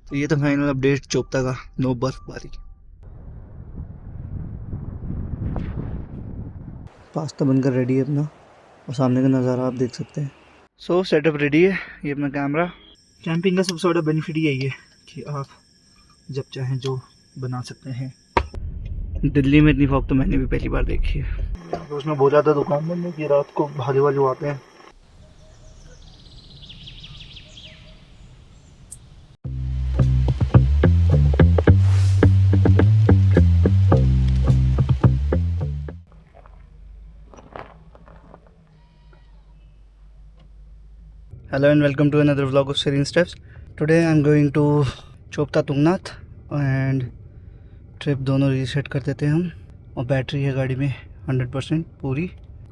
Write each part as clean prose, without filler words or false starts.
तो ये तो फाइनल अपडेट चोपता का, नो बर्फबारी। पास्ता बनकर रेडी है अपना, और सामने का नज़ारा आप देख सकते हैं। सो सेटअप रेडी है, ये अपना कैमरा। कैंपिंग का सबसे बड़ा बेनिफिट यही है कि आप जब चाहें जो बना सकते हैं। दिल्ली में इतनी फॉग तो मैंने भी पहली बार देखी है। तो उसमें बोला था दुकान बंद की, रात को भागे वाले आते हैं। Hello and welcome to another vlog of Serene Steps. Today I am going to Chopta Tungnath and trip दोनों रीसेट कर देते हैं हम। और बैटरी है गाड़ी में 100% पूरी।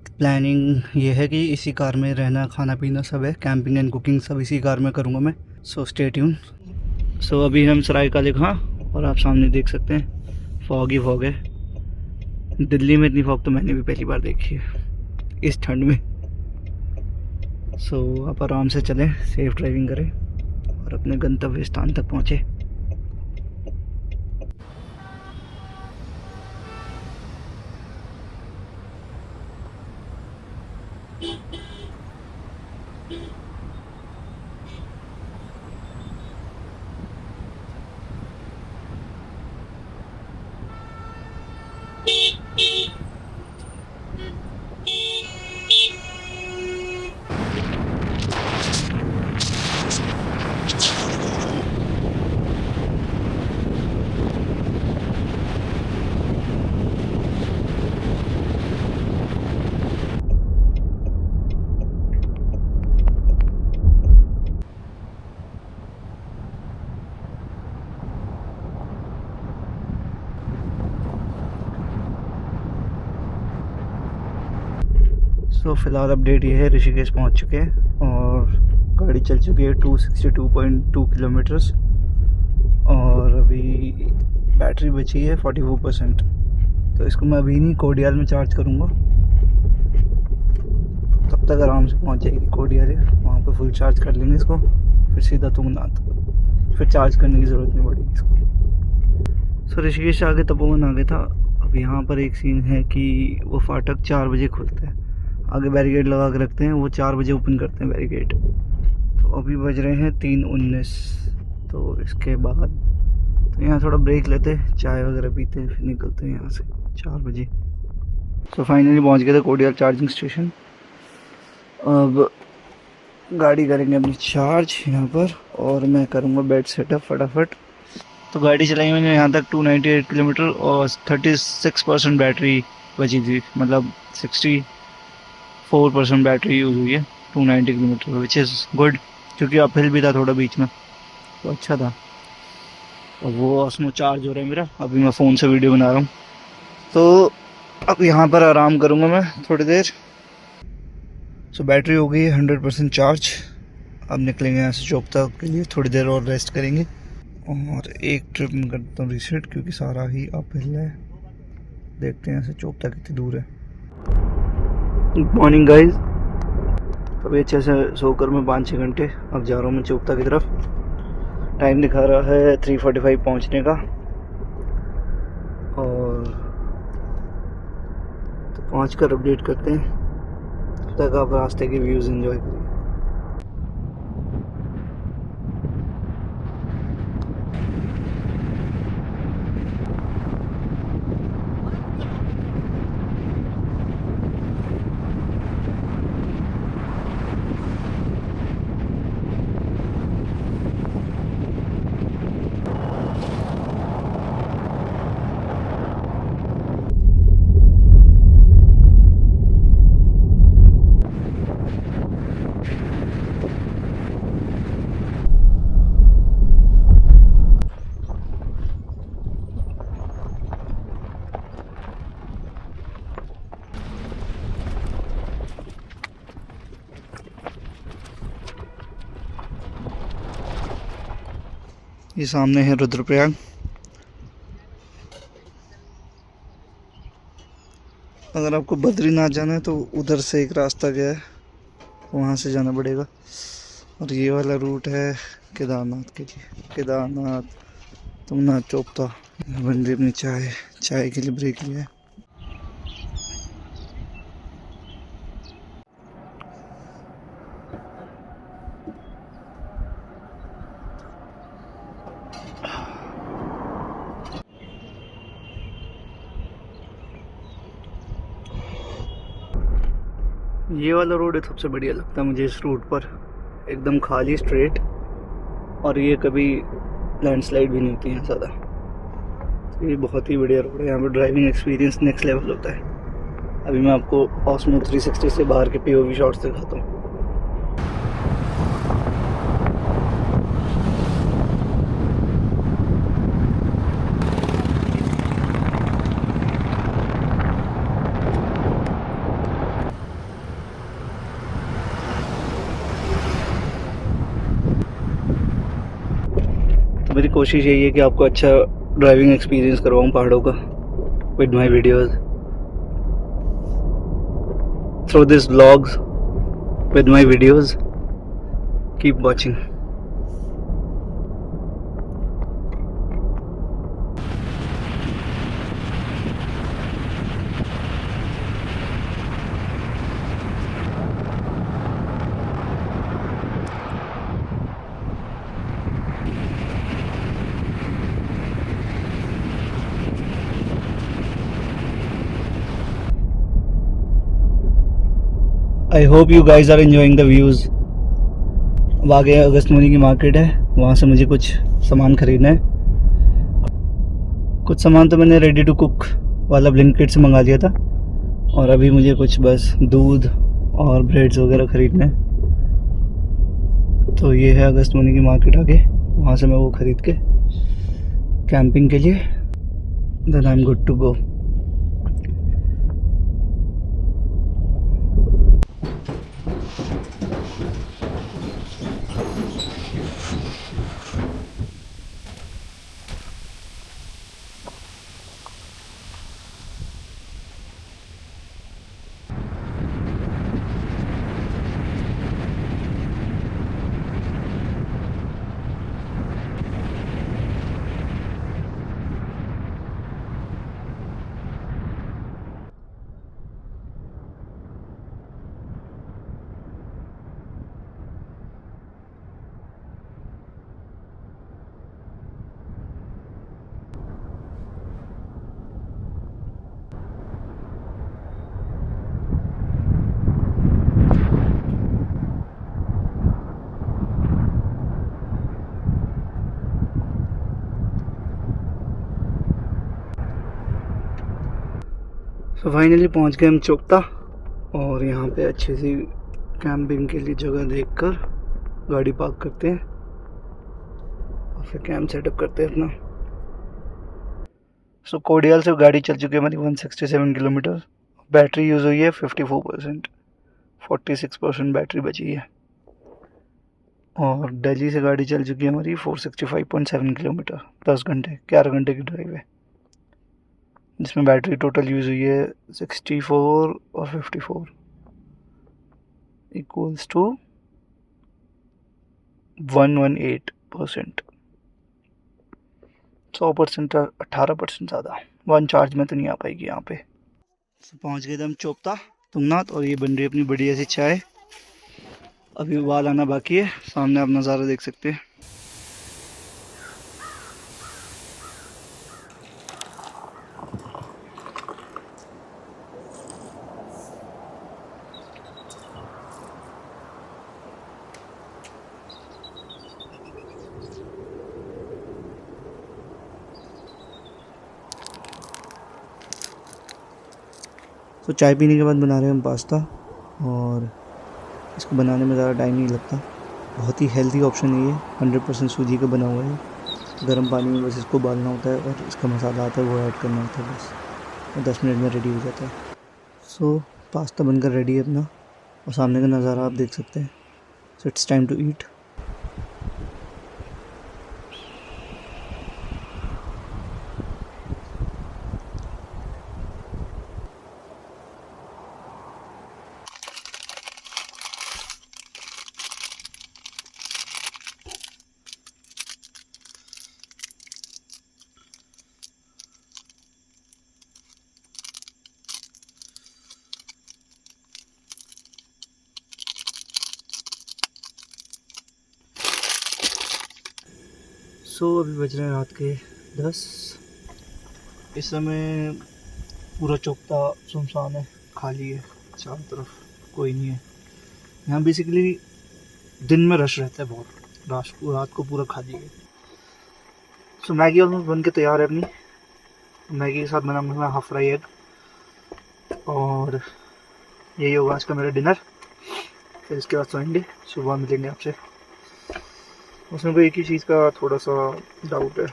प्लानिंग ये है कि इसी कार में रहना, खाना पीना सब है, कैंपिंग एंड कुकिंग सब इसी कार में करूँगा मैं। So stay tune. सो अभी हम सराय काले खां, और आप सामने देख सकते हैं फॉग ही फॉग है। दिल्ली में इतनी फॉग तो मैंने भी पहली बार देखी है इस ठंड में। सो आप आराम से चलें, सेफ ड्राइविंग करें और अपने गंतव्य स्थान तक पहुँचे। सो फिलहाल अपडेट ये है, ऋषिकेश पहुंच चुके हैं और गाड़ी चल चुकी है 262.2 किलोमीटर्स, और अभी बैटरी बची है 44%। तो इसको मैं अभी नहीं कोडियाल में चार्ज करूँगा, तब तक आराम से पहुंच जाएगी कोडियाल। वहाँ पे फुल चार्ज कर लेंगे इसको, फिर सीधा तुंगनाथ, फिर चार्ज करने की ज़रूरत नहीं पड़ेगी इसको। सो ऋषिकेश आगे तपोवन आ गया था। अब यहाँ पर एक सीन है कि वो फाटक 4 बजे खुलता है, आगे बैरिकेड लगा के रखते हैं, वो 4 बजे ओपन करते हैं बैरिकेड। तो अभी बज रहे हैं 3:19। तो इसके बाद तो यहाँ थोड़ा ब्रेक लेते हैं, चाय वगैरह पीते हैं, फिर निकलते हैं यहाँ से 4 बजे। तो फाइनली पहुँच गए थे कोडियाल चार्जिंग स्टेशन। अब गाड़ी करेंगे अपनी चार्ज यहाँ पर, और मैं करूँगा बेड सेटअप फटाफट। तो गाड़ी चलाई मैंने यहाँ तक 298 किलोमीटर और 36% बैटरी बची थी, मतलब 64% बैटरी यूज़ हुई है 290 किलोमीटर, विच इज़ गुड, क्योंकि अपहिल भी था थोड़ा बीच में, तो अच्छा था। और वो उसमें चार्ज हो रहा है मेरा, अभी मैं फ़ोन से वीडियो बना रहा हूँ। तो अब यहाँ पर आराम करूँगा मैं थोड़ी देर। सो बैटरी हो गई है 100% चार्ज। अब निकलेंगे यहाँ से चोपता के लिए, थोड़ी देर और रेस्ट करेंगे और एक ट्रिप में करता हूँ रीसेट, क्योंकि सारा ही अपहिल है। देखते हैं यहाँ से चोपता कितनी दूर है। Good morning guys. अभी अच्छे से सोकर मैं 5-6 घंटे, अब जा रहा हूँ मैं चोपता की तरफ। टाइम दिखा रहा है 3:45 पहुँचने का, और तो पहुँच कर अपडेट करते हैं। तब तक आप रास्ते के व्यूज़ एंजॉय करिए। ये सामने है रुद्रप्रयाग। अगर आपको बद्रीनाथ जाना है तो उधर से एक रास्ता गया है, वहाँ से जाना पड़ेगा। और ये वाला रूट है केदारनाथ के लिए। केदारनाथ, तुंगनाथ, चोपता। बंदे अपनी चाय के लिए ब्रेक लिया है। ये वाला रोड सबसे बढ़िया लगता है मुझे इस रूट पर, एकदम खाली स्ट्रेट, और ये कभी लैंडस्लाइड भी नहीं होती है ज़्यादा। तो ये बहुत ही बढ़िया रोड है, यहाँ पर ड्राइविंग एक्सपीरियंस नेक्स्ट लेवल होता है। अभी मैं आपको ऑस्मो 360 से बाहर के POV शॉट्स दिखाता हूँ। मेरी कोशिश यही है कि आपको अच्छा ड्राइविंग एक्सपीरियंस करवाऊँ पहाड़ों का with my videos, through this vlogs with my videos. Keep watching. I hope you guys are enjoying the views. अब आगे अगस्त्यमुनि की मार्केट है, वहाँ से मुझे कुछ सामान खरीदना है। कुछ सामान तो मैंने रेडी टू कुक वाला ब्लिंकिट से मंगा लिया था, और अभी मुझे कुछ बस दूध और ब्रेड्स वगैरह खरीदना है। तो ये है अगस्त्यमुनि की मार्केट आगे, वहाँ से मैं वो खरीद के कैंपिंग के लिए then I am good to go. तो फाइनली पहुंच गए हम चोपता, और यहाँ पे अच्छी सी कैंपिंग के लिए जगह देखकर गाड़ी पार्क करते हैं और फिर कैंप सेटअप करते हैं अपना। सो कोडियाल से गाड़ी चल चुकी है हमारी 167 किलोमीटर। बैटरी यूज़ हुई है 54%, 46% बैटरी बची है। और दिल्ली से गाड़ी चल चुकी है हमारी 465.7 किलोमीटर, 10 घंटे 11 घंटे की ड्राइव है, जिसमें बैटरी टोटल यूज़ हुई है 64 और 54 इक्वल्स टू 118%। 100% 18% ज़्यादा। वन चार्ज में तो नहीं आ पाएगी यहाँ पे। तो पहुँच गए थे हम चोपता तुंगनाथ, और ये बन रही है अपनी बढ़िया सी चाय। अभी उबाल आना बाकी है, सामने आप नज़ारा देख सकते हैं। तो चाय पीने के बाद बना रहे हैं हम पास्ता, और इसको बनाने में ज़्यादा टाइम नहीं लगता। बहुत ही हेल्दी ऑप्शन है ये, 100% सूजी का बना हुआ है। गर्म पानी में बस इसको उबालना होता है और इसका मसाला आता है वो ऐड करना होता है बस, और 10 मिनट में रेडी हो जाता है। सो पास्ता बनकर रेडी है अपना, और सामने का नज़ारा आप देख सकते हैं। So it's time to eat. अभी बज रहे हैं रात के 10। इस समय पूरा चौकता सुनसान है, खाली है, चारों तरफ कोई नहीं है। यहाँ बेसिकली दिन में रश रहता है बहुत, रात को पूरा खाली है। मैगी ऑलमोस्ट बन के तैयार है अपनी। मैगी के साथ बनाऊंगा मैं हाफ फ्राई एग, और यही होगा आज का मेरा डिनर। फिर इसके बाद सोएंगे, सुबह मिलेंगे आपसे। उसमें कोई एक ही चीज़ का थोड़ा सा डाउट है,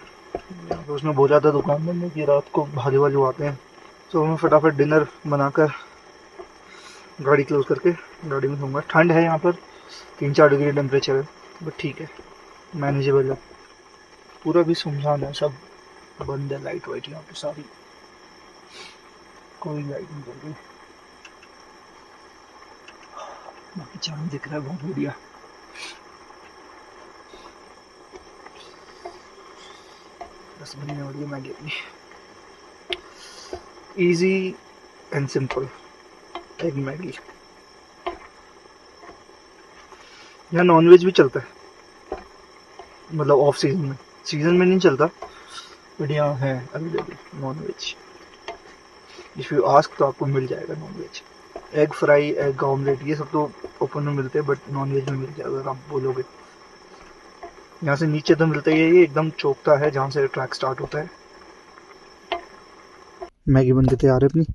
तो उसने बोला था दुकानदार ने कि रात को भालू वालू आते हैं। तो मैं फटाफट डिनर बनाकर गाड़ी क्लोज करके गाड़ी में सोऊंगा। ठंड है यहाँ पर, 3-4 डिग्री टेम्परेचर है, बट ठीक है, मैनेजेबल है। पूरा भी सुनसान है, सब बंद है, लाइट वाइट यहाँ पे सारी, कोई लाइट नहीं जल रही। बाकी चांद दिख रहा है बहुत बढ़िया। बस बनने वाली है मैगी अपनी, easy and simple egg Maggi. यहाँ नॉनवेज भी चलता है, मतलब ऑफ सीजन में नहीं चलता, बट यहाँ है available nonveg. If you ask तो आपको मिल जाएगा nonveg. Egg fry, egg omelette, ये सब तो ओपन में मिलते हैं, बट नॉनवेज में मिल जाएगा अगर आप बोलोगे। यहाँ से नीचे तो मिलता ही है, ये एकदम चौकता है जहाँ से ट्रैक स्टार्ट होता है। मैगी बन के तैयार है अपनी।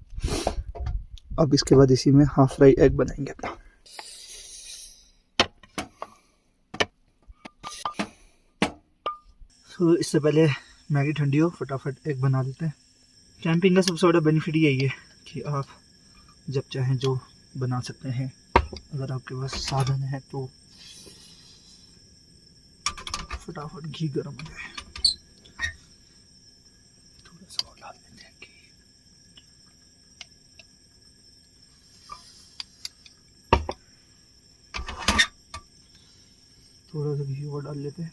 अब इसके बाद इसी में हाफ फ्राई एग बनाएंगे अपना। तो इससे पहले मैगी ठंडी हो, फटाफट एग बना देते हैं। कैंपिंग का सबसे बड़ा बेनिफिट यही है कि आप जब चाहें जो बना सकते हैं। अगर आपके पास साधन है तो फटाफट घी गर्म हो जाए, थोड़ा सा और डाल देते हैं घी। थोड़ा सा घी और डाल लेते हैं।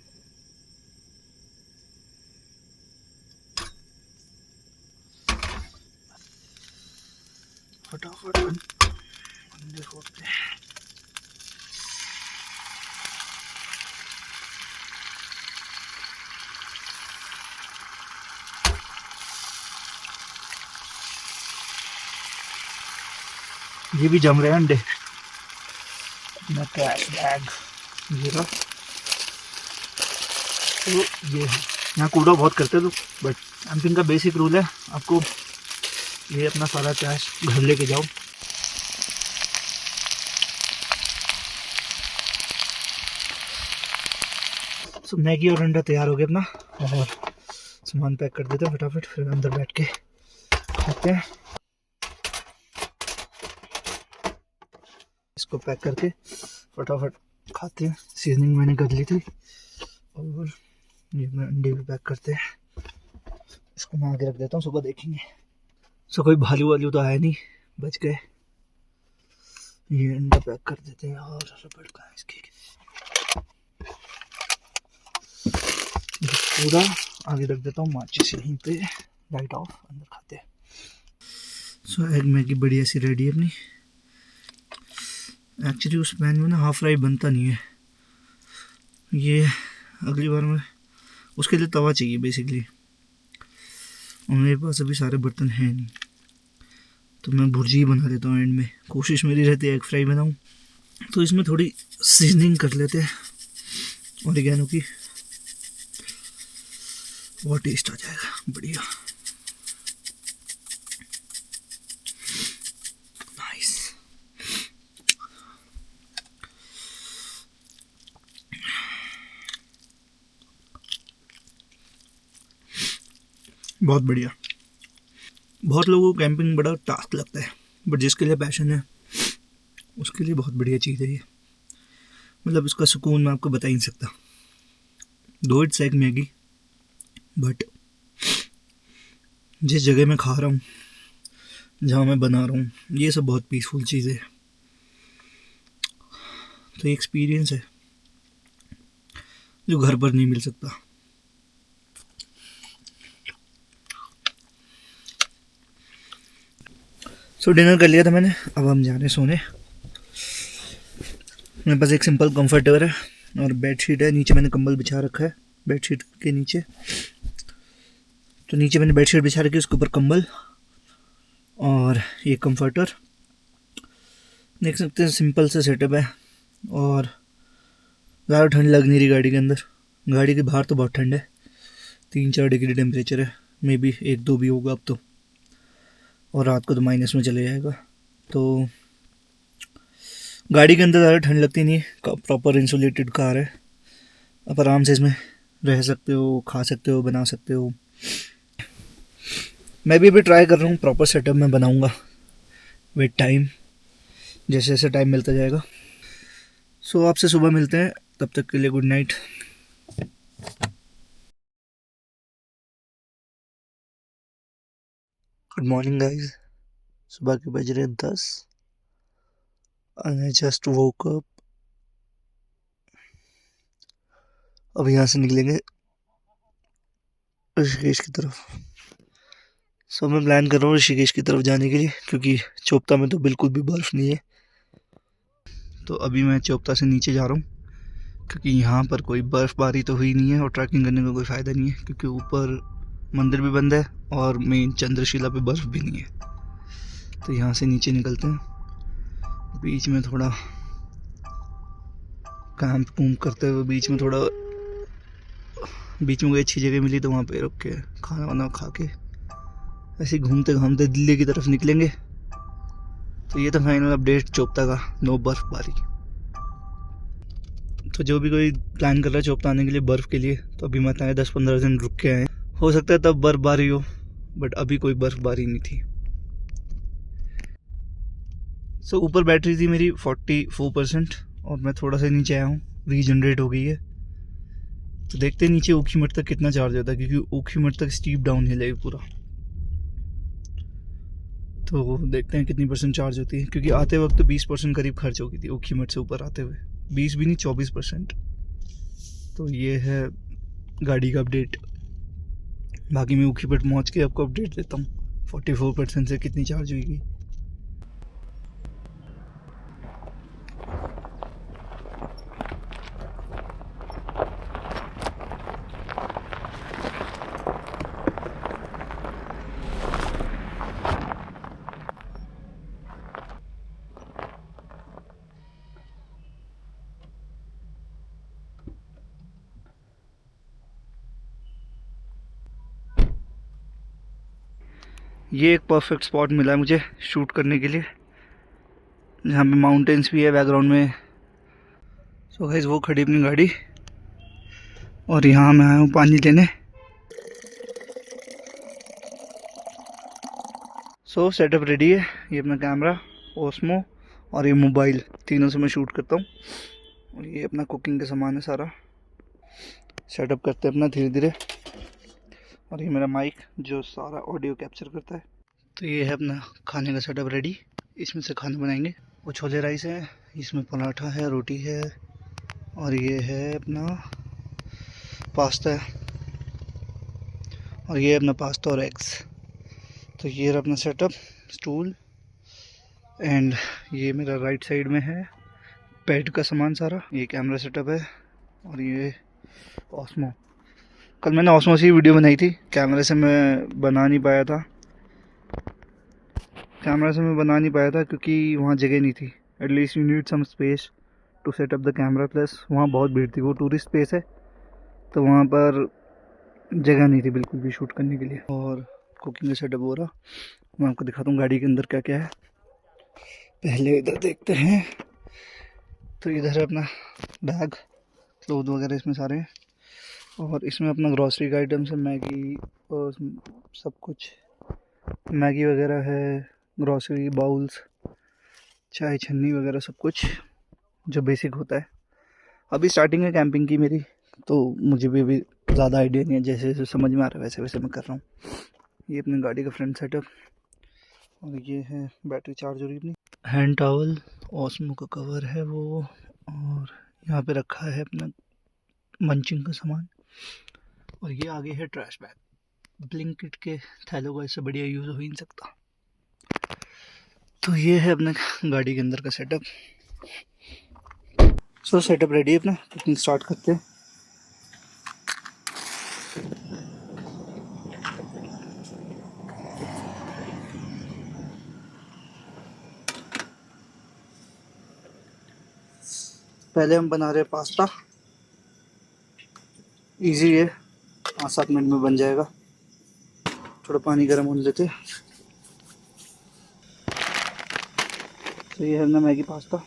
फटाफट अंडे फोड़ते हैं। ये भी जम रहे हैं अंडे। अपना कैश बैग ये रहा। तो ये है, यहाँ कूड़ा बहुत करते हैं तो, बट कैंपिंग का बेसिक रूल है, आपको ये अपना सारा कैश घर लेके जाओ। तो मैगी और अंडा तैयार हो गया अपना, और सामान पैक कर देते हैं फटाफट, फिर अंदर बैठ के खाते हैं। इसको पैक करके फटाफट खाते हैं। सीजनिंग मैंने कर ली थी, और ये मैं अंडे भी पैक करते हैं। इसको मैं आगे रख देता हूँ, सुबह देखेंगे। सो कोई भालू वालू तो आया नहीं, बच गए। ये अंडा पैक कर देते हैं, और रबड़ का है इसकी पूरा आगे रख देता हूँ। माचिस यहीं पे, लाइट ऑफ, अंदर खाते हैं। सो एग मैगी बढ़िया सी रेडी है अपनी। एक्चुअली उस पैन में ना हाफ फ्राई बनता नहीं है, ये अगली बार में उसके लिए तवा चाहिए बेसिकली, और मेरे पास अभी सारे बर्तन हैं नहीं, तो मैं भुर्जी बना देता हूँ एंड में। कोशिश मेरी रहती है एग फ्राई बनाऊँ, तो इसमें थोड़ी सीजनिंग कर लेते हैं ऑरिगेनो की, बहुत टेस्ट आ जाएगा बढ़िया। नाइस। बहुत बढ़िया। बहुत लोगों को कैंपिंग बड़ा टास्क लगता है, बट जिसके लिए पैशन है उसके लिए बहुत बढ़िया चीज़ है ये। मतलब इसका सुकून मैं आपको बता ही नहीं सकता। दो इट्स एग मैगी, बट जिस जगह मैं खा रहा हूँ, जहाँ मैं बना रहा हूँ, ये सब बहुत पीसफुल चीज़ है। तो ये एक्सपीरियंस है जो घर पर नहीं मिल सकता। सो डिनर कर लिया था मैंने, अब हम जा रहे हैं सोने। मेरे पास एक सिंपल कंफर्टेबल है और बेडशीट है, नीचे मैंने कंबल बिछा रखा है। बेडशीट के नीचे। तो नीचे मैंने बेडशीट बिछा रखी, उसके ऊपर कंबल और ये कंफर्टर। देख सकते हैं सिंपल सा सेटअप है और ज़्यादा ठंड लग नहीं रही गाड़ी के अंदर। गाड़ी के बाहर तो बहुत ठंड है, 3-4 डिग्री टेम्परेचर है, मे बी 1-2 भी होगा अब तो, और रात को तो माइनस में चले जाएगा। तो गाड़ी के अंदर ज़्यादा ठंड लगती नहीं है, प्रॉपर इंसुलेटेड कार है। आप आराम से इसमें रह सकते हो, खा सकते हो, बना सकते हो। मैं भी अभी ट्राई कर रहा हूँ, प्रॉपर सेटअप में बनाऊँगा विद टाइम, जैसे जैसे टाइम मिलता जाएगा। सो आपसे सुबह मिलते हैं, तब तक के लिए good night. Good morning guys, सुबह के बज रहे 10 and I just woke up. अब यहाँ से निकलेंगे ऋषिकेश की तरफ। सो मैं प्लान कर रहा हूँ ऋषिकेश की तरफ जाने के लिए, क्योंकि चोपता में तो बिल्कुल भी बर्फ़ नहीं है। तो अभी मैं चोपता से नीचे जा रहा हूँ, क्योंकि यहाँ पर कोई बर्फ़बारी तो हुई नहीं है और ट्रैकिंग करने का कोई फ़ायदा नहीं है, क्योंकि ऊपर मंदिर भी बंद है और मेन चंद्रशिला पे बर्फ़ भी नहीं है। तो यहाँ से नीचे निकलते हैं, बीच में थोड़ा कैंप वूम्प करते हुए, बीच में कोई अच्छी जगह मिली तो वहाँ पे रुक के खाना वाना खा के ऐसे घूमते घामते दिल्ली की तरफ निकलेंगे। तो ये तो फाइनल अपडेट चोपता का, नो बर्फ़बारी। तो जो भी कोई प्लान कर रहा है चोपता आने के लिए बर्फ़ के लिए, तो अभी मत आए, 10-15 दिन रुक के आए, हो सकता है तब बर्फ़बारी हो, बट अभी कोई बर्फ़बारी नहीं थी। सो ऊपर बैटरी थी मेरी 44% और मैं थोड़ा सा नीचे आया हूँ, रीजनरेट हो गई है। तो देखते हैं नीचे ऊखीमठ तक कितना चार्ज होता है, क्योंकि ऊखीमठ तक स्टीप डाउन हिल है पूरा। तो देखते हैं कितनी % चार्ज होती है, क्योंकि आते वक्त तो 20% करीब खर्च हो गई थी ऊखीमठ से ऊपर आते हुए, 20 भी नहीं 24%। तो ये है गाड़ी का अपडेट। बाकी मैं ऊखीमठ पहुँच के आपको अपडेट देता हूँ 44% से कितनी चार्ज हुई। ये एक परफेक्ट स्पॉट मिला है मुझे शूट करने के लिए, जहाँ पे माउंटेन्स भी है बैकग्राउंड में। सो गाइस वो खड़ी अपनी गाड़ी और यहाँ मैं आया हूँ पानी लेने। सो सेटअप रेडी है, ये अपना कैमरा, ओस्मो और ये मोबाइल, तीनों से मैं शूट करता हूँ। और ये अपना कुकिंग का सामान है, सारा सेटअप करते हैं अपना धीरे धीरे। और ये मेरा माइक जो सारा ऑडियो कैप्चर करता है। तो ये है अपना खाने का सेटअप रेडी, इसमें से खाना बनाएंगे। वो छोले राइस है, इसमें पराठा है, रोटी है, और ये है अपना पास्ता है, और ये अपना पास्ता और एग्स। तो ये रहा अपना सेटअप, स्टूल, एंड ये मेरा राइट साइड में है बेड का सामान सारा। ये कैमरा सेटअप है और ये ऑस्मो। कल मैंने ऑस्मो से ही वीडियो बनाई थी, कैमरे से मैं बना नहीं पाया था क्योंकि वहाँ जगह नहीं थी। At least you need some space to set up the camera, plus वहाँ बहुत भीड़ थी, वो टूरिस्ट प्लेस है तो वहाँ पर जगह नहीं थी बिल्कुल भी शूट करने के लिए। और कुकिंग का सेटअप हो रहा, मैं आपको दिखाता हूँ गाड़ी के अंदर क्या क्या है। पहले इधर देखते हैं। तो इधर है अपना बैग, क्लोथ वगैरह इसमें सारे हैं, और इसमें अपना ग्रॉसरी का आइटम्स है, मैगी और सब कुछ, मैगी वगैरह है, ग्रॉसरी, बाउल्स, चाय छन्नी वगैरह सब कुछ जो बेसिक होता है। अभी स्टार्टिंग है कैंपिंग की मेरी, तो मुझे भी अभी ज़्यादा आइडिया नहीं है, जैसे जैसे समझ में आ रहा है वैसे वैसे मैं कर रहा हूँ। ये अपनी गाड़ी का फ्रंट सेटअप, और ये है बैटरी चार्जर अपनी, हैंड टॉवल, ऑस्मो का कवर है वो, और यहाँ पे रखा है अपना मंचिंग का सामान, और ये आगे है ट्रैश बैग। ब्लिंकिट के थैलों का इससे बढ़िया यूज़ हो ही नहीं सकता। तो ये है अपने गाड़ी के अंदर का सेटअप। सो सेटअप रेडी है अपना, कुकिंग स्टार्ट करते हैं। पहले हम बना रहे हैं पास्ता। इजी है, 5-7 मिनट में बन जाएगा। थोड़ा पानी गर्म होने देते। तो ये है ना मैगी पास्ता।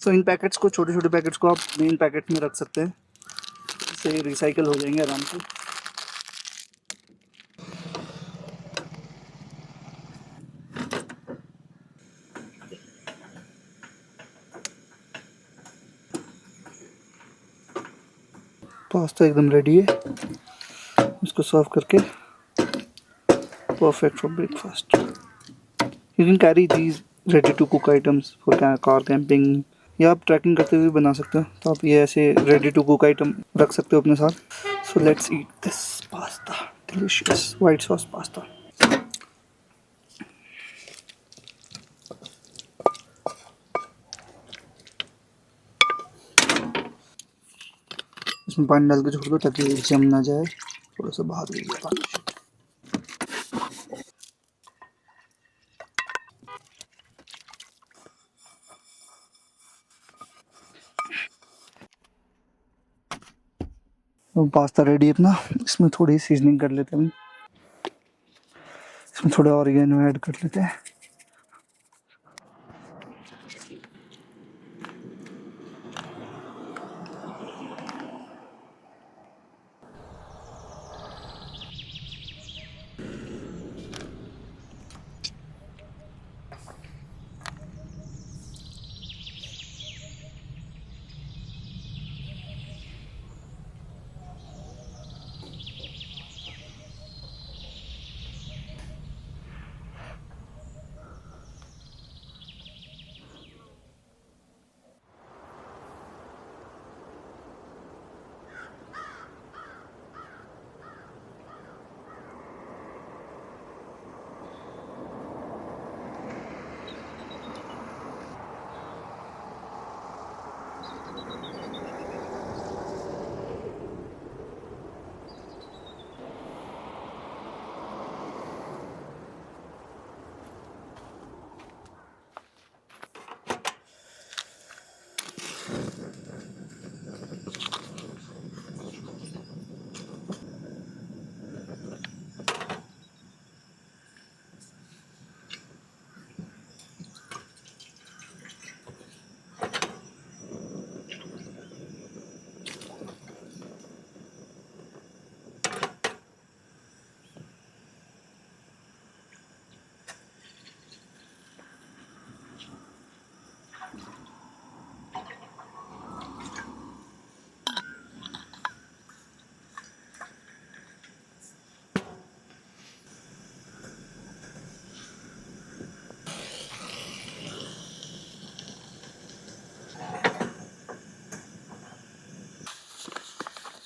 सो इन पैकेट्स को, छोटे छोटे पैकेट्स को आप मेन पैकेट में रख सकते हैं, इससे ये रिसाइकल हो जाएंगे आराम से। पास्ता एकदम रेडी है, इसको सर्व करके perfect for breakfast. You can carry these ready to cook items for car camping, या आप ट्रैकिंग करते हुए बना सकते हो। तो आप ये ऐसे रेडी टू कुक आइटम रख सकते हो अपने साथ। So let's eat this pasta, delicious white sauce pasta. इसमें पानी डाल के छोड़ दो ताकि जम ना जाए, थोड़ा सा बाहर ले लिया पानी। तो पास्ता रेडी है अपना। इसमें थोड़ी सीजनिंग कर लेते हैं, इसमें थोड़ा ऑरिगेनो ऐड कर लेते हैं।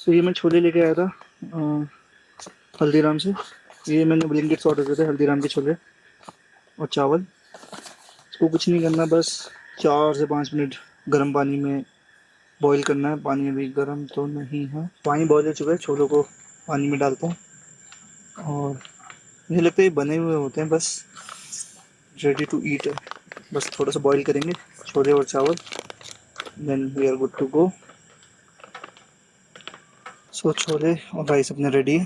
तो ये मैं छोले लेके आया था हल्दीराम से। ये मैंने ब्लिंकिट से ऑर्डर किए थे, हल्दीराम के छोले और चावल। इसको कुछ नहीं करना, बस 4 से 5 मिनट गर्म पानी में बॉईल करना है। पानी अभी गर्म तो नहीं है, पानी बॉईल हो चुका है। छोलों को पानी में डालते हैं और मुझे लगता है ये बने हुए होते हैं, बस रेडी टू ईट है। बस थोड़ा सा बॉईल करेंगे छोले और चावल, then we are good to go. So chole और राइस अपने रेडी है,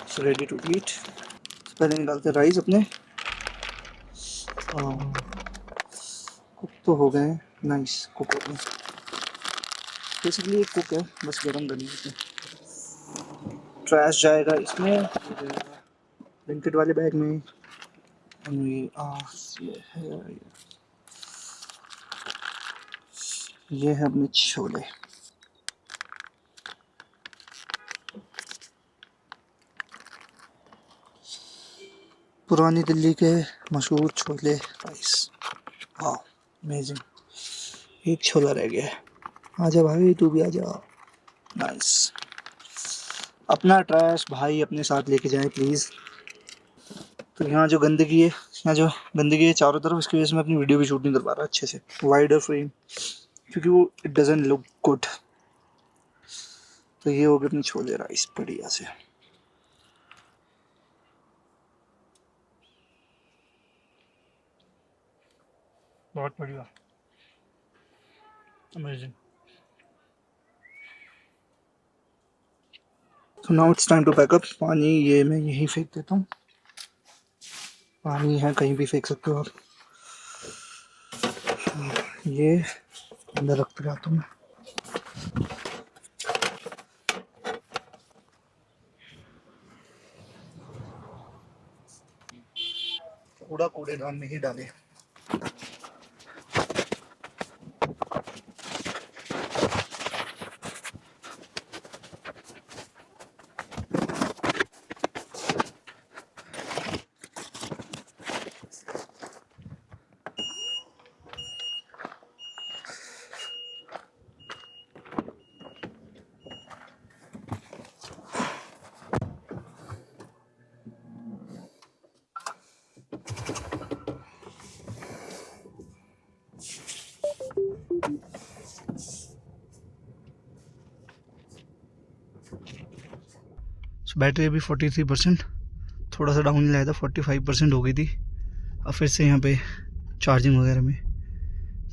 सो रेडी टू ईट। पहले निकालते राइस अपने, कुक तो हो गए हैं, नाइस कुक हो गए। बेसिकली एक कुक है, बस गर्म करनी है। ट्रैश जाएगा इसमें, ब्लिंकिट वाले बैग में। ये है अपने छोले। पुरानी दिल्ली के मशहूर छोले राइस। वाह अमेजिंग। एक छोला रह गया है, आजा भाई तू भी आजा। नाइस। अपना ट्रैश भाई अपने साथ लेके जाएं प्लीज़। तो यहाँ जो गंदगी है, चारों तरफ, इसकी वजह से मैं अपनी वीडियो भी शूट नहीं कर पा रहा अच्छे से, वाइडर फ्रेम, क्योंकि वो इट डजंट लुक गुड। तो ये हो गया अपनी छोले राइस बढ़िया से। बहुत बढ़िया, amazing. So now it's time to pack up। पानी ये मैं यहीं फेंक देता हूँ, पानी है कहीं भी फेंक सकते हो आप। ये अंदर रख के आता हूँ मैं। कूड़ा कूड़ेदान में ही डाले। बैटरी अभी 43%, थोड़ा सा डाउन लाया था, 45% हो गई थी। अब फिर से यहाँ पे चार्जिंग वगैरह में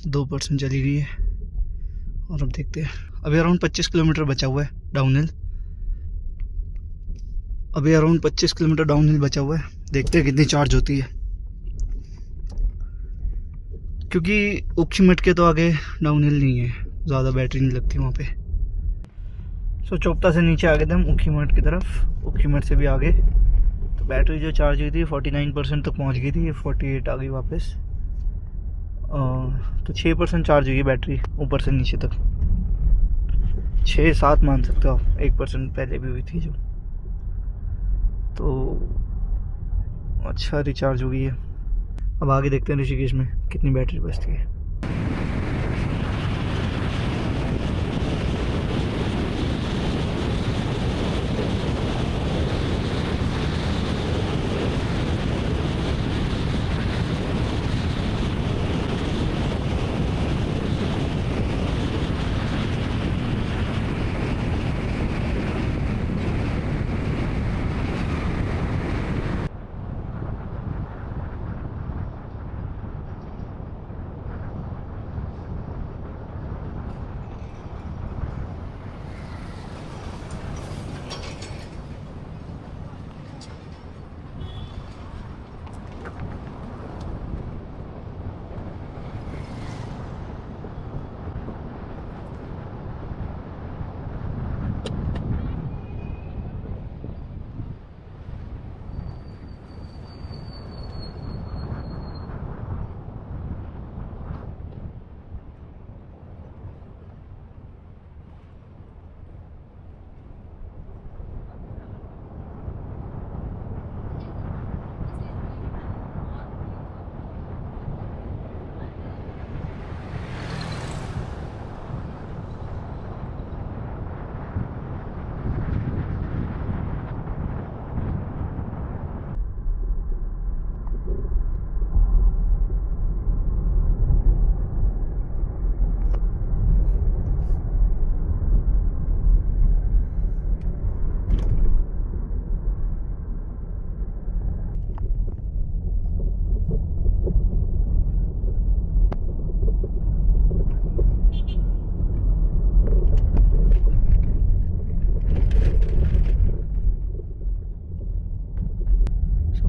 2% चली गई है। और अब देखते हैं, अभी अराउंड 25 किलोमीटर बचा हुआ है डाउन हिल। बचा हुआ है, देखते हैं कितनी चार्ज होती है, क्योंकि ऊखीमठ के तो आगे डाउन हिल नहीं है, ज़्यादा बैटरी नहीं लगती वहाँ पे। सो चोपता से नीचे आ गए थे हम ऊखीमठ की तरफ, ऊखीमठ से भी आगे। तो बैटरी जो चार्ज हुई थी 49% तक पहुँच गई थी, 48 आ गई वापस। तो 6% चार्ज हुई है बैटरी ऊपर से नीचे तक, 6-7 मान सकते हो आप, 1% पहले भी हुई थी जो। तो अच्छा रिचार्ज हो गई है। अब आगे देखते हैं ऋषिकेश में कितनी बैटरी बचती है।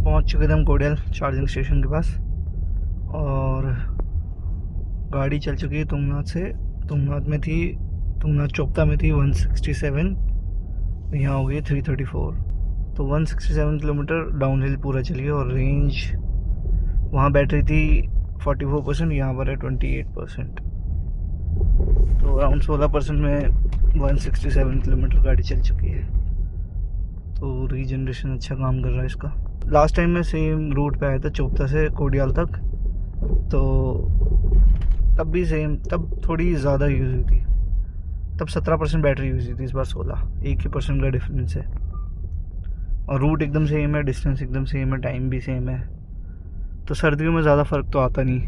पहुंच चुके थे हम कोडियल चार्जिंग स्टेशन के पास, और गाड़ी चल चुकी है तुंगनाथ चोपता में थी 167, यहाँ हो गई 334। तो 167 किलोमीटर डाउन हिल पूरा चलिए, और रेंज वहाँ बैटरी थी 44%, यहाँ पर है 28%। तो अराउंड 16% में 167 किलोमीटर गाड़ी चल चुकी है। तो रीजनरेशन अच्छा काम कर रहा है इसका। लास्ट टाइम मैं सेम रूट पे आया था चोपता से कोडियाल तक, तो तब भी सेम, तब थोड़ी ज़्यादा यूज़ हुई थी, तब 17% बैटरी यूज हुई थी, इस बार 16, 1% का डिफरेंस है। और रूट एकदम सेम है, डिस्टेंस एकदम सेम है, टाइम भी सेम है, तो सर्दियों में ज़्यादा फ़र्क तो आता नहीं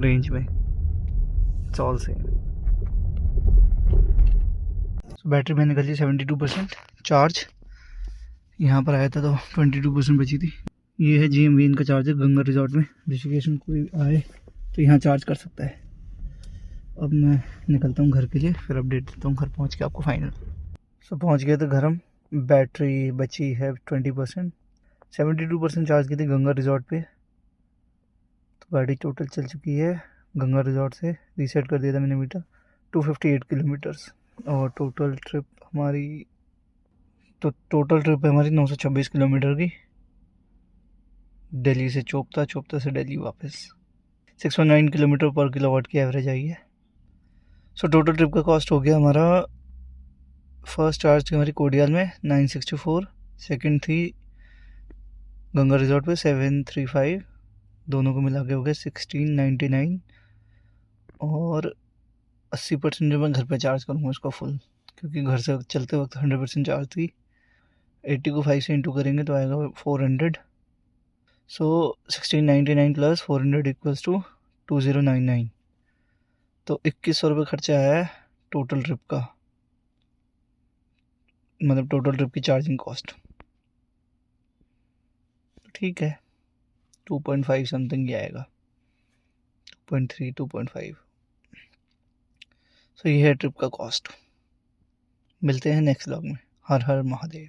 रेंज में, इट्स ऑल सेम। बैटरी मैंने कर ली 72% चार्ज। यहाँ पर आया था तो 22% बची थी। ये है GMVN का चार्जर गंगा रिजॉर्ट में। ऋषिकेश में कोई आए तो यहाँ चार्ज कर सकता है। अब मैं निकलता हूँ घर के लिए, फिर अपडेट देता हूँ घर पहुँच के आपको फाइनल। पहुँच गए तो घर हम। बैटरी बची है 20%, 72% चार्ज की थी गंगा रिजॉर्ट पे। तो गाड़ी टोटल चल चुकी है गंगा रिजॉर्ट से, रीसेट कर दिया था मैंने मीटर, 258 किलोमीटर्स। और टोटल ट्रिप हमारी 926 किलोमीटर की, दिल्ली से चोपता, चोपता से दिल्ली वापस। 619 किलोमीटर पर किलोवाट की एवरेज आई है। टोटल ट्रिप का कॉस्ट हो गया हमारा, फर्स्ट चार्ज थी हमारी कोडियाल में 964, सेकंड थी गंगा रिजॉर्ट पे 735, दोनों को मिला के हो गया 1699। और 80% जो मैं घर पे चार्ज करूँगा उसका फुल, क्योंकि घर से चलते वक्त 100% चार्ज थी। 80 को 5 से इंटू करेंगे तो आएगा 400। 1699 प्लस 400 इक्वल्स टू 2099। तो 2100 रुपये खर्चा आया है टोटल ट्रिप का, मतलब टोटल ट्रिप की चार्जिंग कॉस्ट। ठीक है, 2.5 समथिंग ही आएगा, 2.3 2.5। ये है ट्रिप का कॉस्ट। मिलते हैं नेक्स्ट व्लॉग में। हर हर महादेव।